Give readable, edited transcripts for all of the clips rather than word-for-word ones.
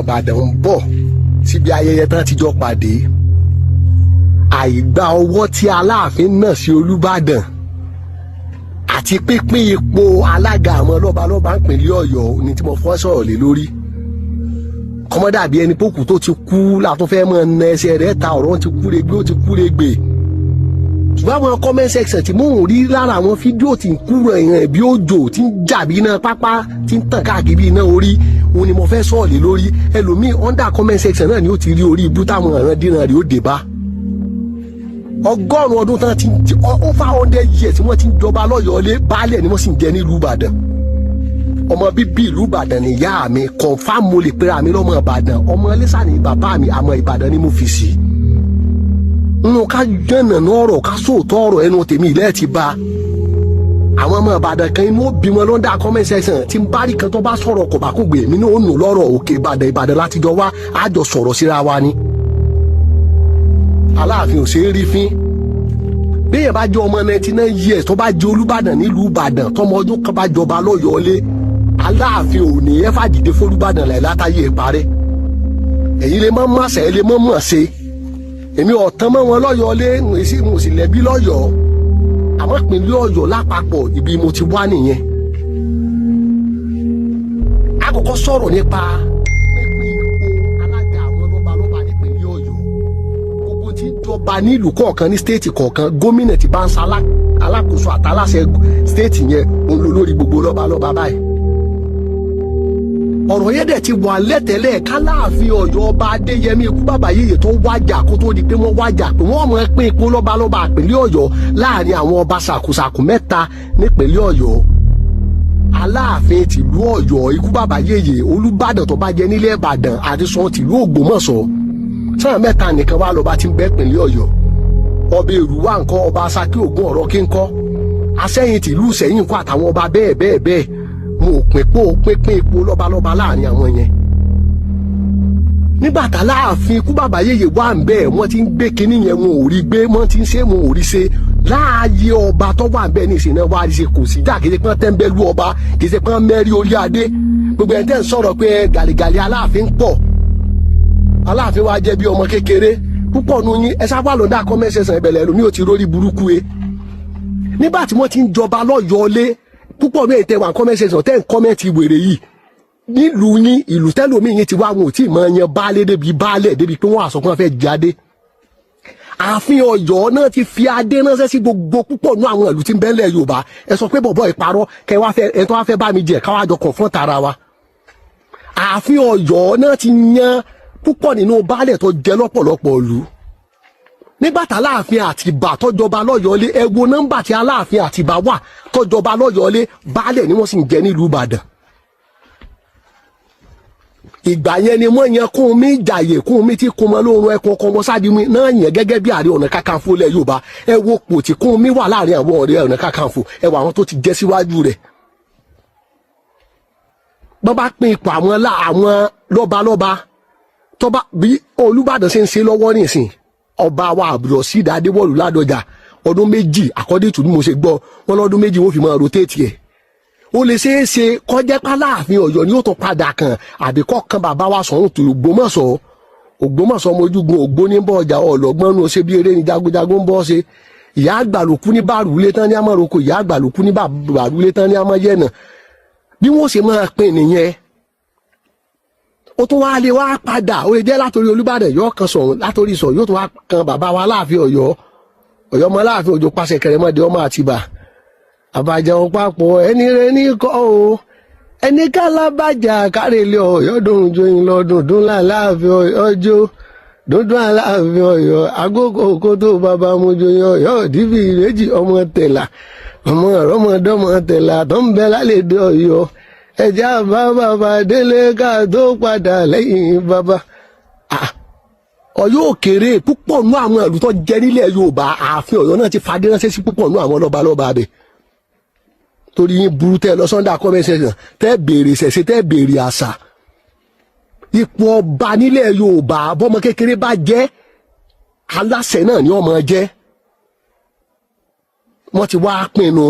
Ìbàdàn ń bọ̀ síbi ayẹyẹ tán ti jọ pàdé àìgbà ọwọ́ tí Aláàfin náà sí Olúbàdàn àti pínpín ipò alága àwọn lọ́balọ́ba ìpínlẹ̀ Ọ̀yọ́ ní tí mo fọ́ sọ̀rọ̀ lé lórí kọ́mọ́dà bíi ẹni pókù tó ti kú látún fẹ́ mọ́ ẹ̀nà ẹsẹ̀ rẹ̀ ta ọ̀rọ̀ ti kú regbé ó ti kú regbè ṣùgbọ́n àwọn comment section tí mò ń rí lára àwọn fídíò tí ń kúrò èèyàn bí òjò tí ń jàbí iná pápá tí ń tàn káàkiri bí iná orí òun ni mo fẹ́ sọ̀rọ̀ lé lórí ẹlòmíì under comment section náà ni ó ti rí orí ibú táwọn ọ̀ràn dínà rí ó dé bá ọgọ́rùn-ún ọdún tán ti over 100 years tí wọ́n ti ń jọba lọ́yọ̀ọ́lé baálẹ̀ ni wọ́n sì ń jẹ nílùú Ìbàdàn ọmọ bíbí ìlú Ìbàdàn ni ìyá mi confam mo lè pera mi lọ́mọ Ìbàdàn ọmọ Iléṣà ni bàbá mi àmọ́ Ìbàdàn ni mo fi sí nínú ká jẹ́nà ọ̀rọ̀ ká sóòótọ́ ọ̀rọ̀ ẹnu tèmi ilẹ̀ ti ba àwọn ọmọ Ìbàdàn kan inú bímọ lọ́dà comment section tí ń bá rí kan tó bá sọ̀rọ̀ kò bá kó gbé mi ní òun nù lọ́rọ̀ òkè Ìbàdàn láti jọ wá àjọ sọ̀rọ̀ síra wa ni Aláàfin ò ṣeé rí fín bẹ́ẹ̀ bá jẹ́ ọmọ 99 years tó bá jẹ́ Olúbàdàn nílùú Ìbàdàn tọmọ ọdún kan bá jọba lọ́yọ̀ọ́lé Aláàfin ò ní ẹ fàdìde fÓlúbàdàn láì látàyè ìparẹ́ èyí lè mọ́ mọ́ ṣe lè mọ́ mọ́ ṣe èmi ọ̀tán mọ́ wọn lọ́yọ̀ọ́lé mo sì lẹ́bí lọ́yọ̀ọ́ àmọ́ ìpínlẹ̀ Ọ̀yọ́ lápapọ̀ ibi mo ti wá nìyẹn àkọ́kọ́ sọ̀rọ̀ nípa ọba nílùú kọ̀ọ̀kan ní stéètì kọ̀ọ̀kan gómìnà tí bá ń sa alákòóso àtàláṣẹ stéètì yẹn òun ló lórí gbogbo lọ́balọ́ba báyìí. ọ̀rọ̀ yẹn dẹ̀ ti wà lẹ́tẹ̀lẹ̀ k'Aláàfin Ọ̀yọ́ ọba Adéyẹmí ikú bàbá yèyé tó wájà kó tó di pé wọ́n wájà pé wọ́n mọ̀ pín ipò lọ́balọ́ba ìpínlẹ̀ Ọ̀yọ́ láàrin àwọn ọba ṣàkóṣàkó mẹ́ta nípínlẹ̀ Ọ̀yọ́. Aláàfin tìlú Ọ̀yọ́ ikú bàbá yèyé Olúbàdàn tó bá jẹ nílẹ̀ Ìbàdàn àti sọ tìlú Ògbómọ̀ṣọ́ sáà mẹ́ta nìkan wá lọ́ba tí ń bẹ ìpínlẹ̀ Ọ̀yọ́ ọba Èrúwà ńkọ́ ọba Ṣakí Ògún ọ̀rọ̀ kí ńkọ́ Aṣẹ́yìn tìlú Ìṣẹ̀yìn ńkọ́ àtàwọn ọba bẹ́ẹ̀ bẹ́ẹ̀ bẹ́ẹ̀ mo pínpín ipò lọ́balọ́ba láàrin àwọn yẹn. nígbà tá Aláàfin ikú bàbá yèyé wà ń bẹ́ẹ̀ wọ́n ti ń gbé kinní yẹn wọn ò rí gbé wọ́n ti ń ṣe wọn ò rí ṣe láàyè ọba tó wà ń bẹ́ẹ̀ ní ìsìn náà wá rí ṣe kò sí jà kì í ṣe pé wọ́n tẹ́ńbẹ́lú ọba kì í ṣe pé wọ́n mẹ́rí orí adé gbogbo ẹ̀ tẹ́ ń sọ̀rọ̀ pé gàlígàlí Aláàfin pọ̀ Aláàfin wa jẹ́ bí ọmọ kékeré púpọ̀ nù yín ẹ sábà lọ́dà kọ́mẹ́sẹ̀sán ìbẹ̀lẹ̀ ẹ̀rọ mi ò ti rórí burúkú e nígbà tí wọ́n ti ń jọba lọ́yọ̀ọ́lé púpọ̀ ní ètè wà kọ́mẹ́sẹ̀sán tẹ́ ń kọ́mẹ́ntì wèrè yìí nílùú yín ìlú tẹ́lómi yín ti wá wọn ò tí ì mọ yan baálé débi baálẹ̀ débi pé wọ́n àsọkún fẹ́ jáde Ààfin Ọ̀yọ́ náà ti fi adé ránṣẹ́ sí gbogbo púpọ̀ nù àwọn ìlú tí ń bẹ́lẹ̀ Yorùbá ẹ sọ pé bọ̀bọ̀ ìparọ́ kẹ wá fẹ́ ẹ tó wá fẹ́ bá mi jẹ káwá jọ confront ara wa Ààfin Ọ̀yọ́ náà ti yan púpọ̀ nínú baálẹ̀ tó jẹ lọ́pọ̀lọpọ̀ ìlú nígbà tí Aláàfin Àtìbà tó jọba lọ́yọ̀ọ́lé ẹ wo nọ́mbà tí Aláàfin Àtìbà wà tó jọba lọ́yọ̀ọ́lé baálẹ̀ ni wọ́n sì ń jẹ nílùú Ìbàdàn ìgbà yẹn ni wọ́n yan Kúnmi Ìjàyè Kúnmi tí kún mọ́ lóorun ẹkùn ọkọ̀ ọmọ Sádìmí náà yẹn gẹ́gẹ́ bí Ààrẹ Ọ̀nà Kakanfò lẹ̀ Yorùbá ẹ wo pò tí Kúnmi wà láàrin àwọn Ààrẹ Ọ̀nà Kakanfò ẹ wo àwọn tó ti jẹ́ síwájú rẹ̀ bọ́n bá pín ipò àwọn lọ́balọ́ba tọ́ba bí Olúbàdàn ṣe ń ṣe lọ́wọ́ nísìn ọba wa Abdulrasheed Adéwọ̀lú Ládọjà ọdún méjì according to bí mo ṣe gbọ́ wọn lọ́dún méjì wọ́n fi máa rotate ẹ̀ ó lè ṣeé ṣe kọjá p'Aláàfin Ọ̀yọ́ ni ó tó padà kan àbíkọ́ kan bàbá wa sọ̀rọ̀ tó Ògbómọ̀ṣọ́ ọmọ ojúgun ògbóní bọ̀ ọjà ọlọ́gbọ́n nù ṣe bí eré ni jagunjagun ń bọ́ ṣe ìyá àgbà ló kú ní bàrúlé tán ní amároko ìyá àgbà ló kú ní bàrúlé tán ní amáyẹ̀nà bí wọ́n ṣe máa pín nìyẹn ó tún wá lè wá padà ó lè jẹ́ látòrí Olúbàdàn yóò kan sọ̀rọ̀ látòrí sọ̀rọ̀ yóò tún wá kan bàbá wa Aláàfin Ọ̀yọ́ ọmọ Aláàfin Òjó pàṣẹ Kẹrẹmọdé ọmọ Àtìbà àbàjẹun papọ̀ ẹni rẹ ní kọ́ o ẹni kálábàjà kárẹ̀lẹ̀ Ọ̀yọ́ dùn joyin lọ́dún dún láàfin Ọ̀yọ́ dúndún Aláàfin Ọ̀yọ́ agogo kó tó bàbá mu joyin Ọ̀yọ́ dìbì ìrẹ́jì ọmọ tẹ̀là ọmọ ọ̀rọ̀mọdọ́mọ tẹ̀là tó ń bẹ lálẹ́dẹ̀ Ọ̀yọ́ ẹ̀já bá bàbá délé ká tó padà lẹ́yìn bàbá. Ọ̀yọ́ òkèrè púpọ̀ nú àwọn ìlú tó jẹ́ nílẹ̀ Yorùbá Ààfin Ọ̀yọ́ náà ti fadé ránṣẹ́ sí púpọ̀ nú àwọn lọ́balọ́ba bẹ̀ torí yín burú tẹ́ lọ sọ́ndà kọ́mẹ́sẹ̀sán tẹ́ béèrè ṣẹ̀ṣẹ̀ tẹ́ béèrè àṣà ipò ọba nílẹ̀ Yorùbá bọ́mọ kékeré bá jẹ́ aláṣẹ náà ni ọmọ jẹ́ wọ́n ti wá pinnu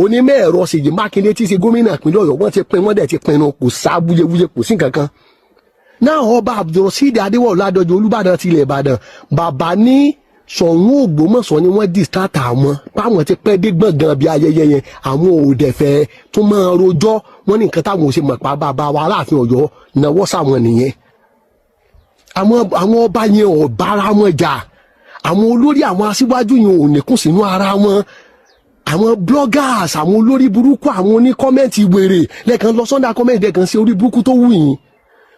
onímọ̀ ẹ̀rọ Ṣèyí Mákindé tí í ṣe gómìnà ìpínlẹ̀ Ọ̀yọ́ wọ́n ti pin wọ́n dẹ̀ ti pinnu kò sá wúyewúye kò sí kankan náà ọba Abdulrasheed Adéwọ̀lú Ládọjà Olúbàdàn tilẹ̀ Ìbàdàn bàbá ní Ṣọ̀ún Ògbómọ̀ṣọ́ ni wọ́n dìstátà àwọn báwọn ti pẹ́ dé gbọ̀ngàn bí ayẹyẹ yẹn àwọn ò dẹ̀ fẹ́ tó máa rojọ́ wọ́n ní nǹkan táwọn ò ṣe mọ̀ pa bàbá wa Aláàfin Ọ̀yọ́ náwó sáwọn nìyẹn àwọn ọba yẹn ò bára wọn jà àwọn olórí àwọn aṣíwájú yẹn ò nìkún sínú ara wọn àwọn bloggers àwọn olórí burúkú àwọn oníkọ́mẹ́ǹtì wèrè lẹ́ẹ̀kan lọ sọ́ndà kọ́mẹ́ǹtì lẹ́ẹ̀kan sí orí burúkú tó wù yín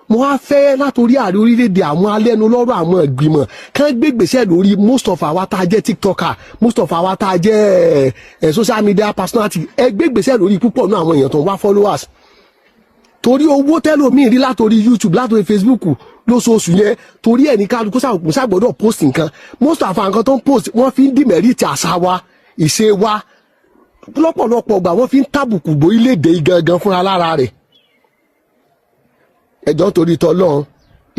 mo wá fẹ́ látòrí ààrẹ orílẹ̀-èdè àwọn alẹ́nulọ́rọ̀ àwọn ìgbìmọ̀ kán gbé gbèsè lórí most of àwa tá a jẹ́ tiktoker most of àwa tá a jẹ́ social media personality ẹ gbé gbèsè lórí púpọ̀ náà àwọn èèyàn tó ń wá followers torí owó tẹ́lòmíì rí látòrí YouTube látòrí Facebook lóṣooṣù yẹn torí ẹ̀ ní kálukú ṣàgbọ́dọ̀ post nǹkan most of àwọn nǹkan tó ń post wọ́n fi ń dìmẹ̀rìtì àṣà wa ìṣe wa lọ́pọ̀lọpọ̀ gbà wọ́n fi ń tàbùkù bò iléèdè gangan fúnra lára rẹ̀ ẹjọ́ torí tọ́lọ́run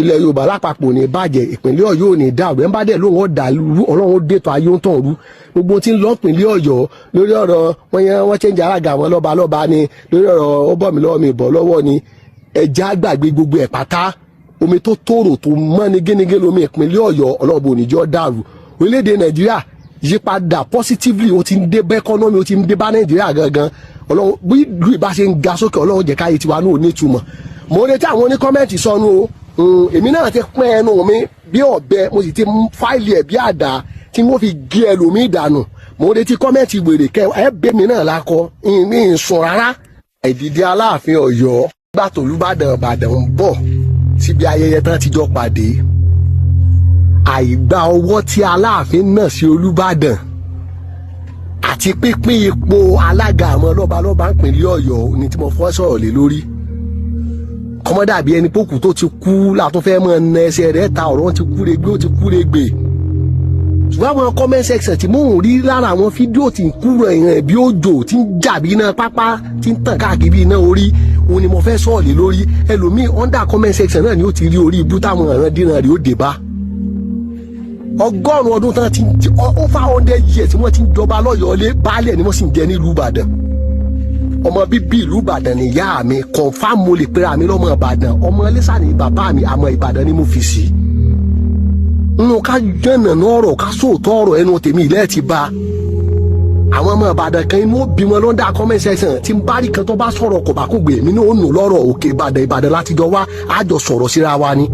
ilẹ̀ Yorùbá lápapọ̀ ní bàjẹ́ ìpínlẹ̀ Ọ̀yọ́ ò ní dàrú ẹ̀ ń bá dẹ̀ lóun ọ̀dà Ọlọ́run ó dètò ayé ń tàn rú gbogbo tí ń lọ ìpínlẹ̀ Ọ̀yọ́ lórí ọ̀rọ̀ wọ́n change alága wọn lọ́ba ni lórí ọ̀rọ̀ ó bọ̀ mí lọ́wọ́ mi bọ̀ lọ́wọ́ ni ẹja gbàgbé gbogbo ẹ̀ pátá omi tó tòrò tó mọ́ ní gẹ́nẹ́gẹ́ lómi ìpínlẹ̀ Ọ̀yọ́ Ọlọ́run bò ní jọ́ dàrú orílẹ̀-èdè Nàìjíríà yípadà positively ó ti ń dé bá economy ó ti ń dé bá Nàìjíríà gangan Ọlọ́run bí ìlú ìbá ṣe ń ga sókè Ọlọ́run jẹ́ káyé tiwa náà ní ìtumọ̀ mo retí àwọn oníkọ́mẹ́ǹtì sọnù o èmi náà ti pín ẹnu mi bí ọ̀bẹ mo sì ti fáìlì ẹ̀ bí àdá tí wọ́n fi gé ẹlòmíì dànù mo retí kọ́mẹ́ǹtì wèrè kẹ ẹ bẹ́ mi náà lakọ ní ìsùn rárá. ìdìde Aláàfin Ọ̀yọ́ gbàtò Olúbàdàn Ìbàdàn ń bọ̀ síbi ayẹyẹ tán ti jọ pàdé àìgbà ọwọ́ tí Aláàfin náà sí Olúbàdàn àti pínpín ipò alága àwọn lọ́balọ́ba ìpínlẹ̀ Ọ̀yọ́ ní tí mo fọ́ sọ̀rọ̀ lé lórí kọ́mọ́dà bí ẹni pókù tó ti kú látún fẹ́ mọ́ ẹ̀nà ẹsẹ̀ rẹ̀ ta ọ̀rọ̀ ti kú regbé ó ti kú regbè ṣùgbọ́n àwọn comment section tí mò ń rí lára àwọn fídíò tí ń kúrò ẹ̀yàn bí òjò tí ń jà bí iná pápá tí ń tàn káàkiri bí iná orí òun ni mo fẹ́ sọ̀rọ̀ lé lórí ẹlòmíì under comment section náà ni ó ti rí orí ibú táwọn ọ̀ràn dínà rí ó dé bá ọgọ́rùn-ún ọdún tán ti over 100 years tí wọ́n ti ń jọba lọ́yọ̀ọ́lé baálẹ̀ ni wọ́n sì ń jẹ nílùú Ìbàdàn ọmọ bíbí ìlú Ìbàdàn ni ìyá mi confam mo lè pera mi lọ́mọ Ìbàdàn ọmọ Iléṣà ni bàbá mi àmọ́ Ìbàdàn ni mo fi sí nínú ká jẹ́nà ọ̀rọ̀ ká sóòótọ́ ọ̀rọ̀ ẹnu tèmi ilẹ̀ ti ba àwọn ọmọ Ìbàdàn kan inú bí wọn lọ́dà comment section tí ń bá rí kan tó bá sọ̀rọ̀ kò bá kó gbé mi ní òun lọ́rọ̀ òkè Ìbàdàn látijọ́ wá àjọ sọ̀rọ̀ síra wa ni.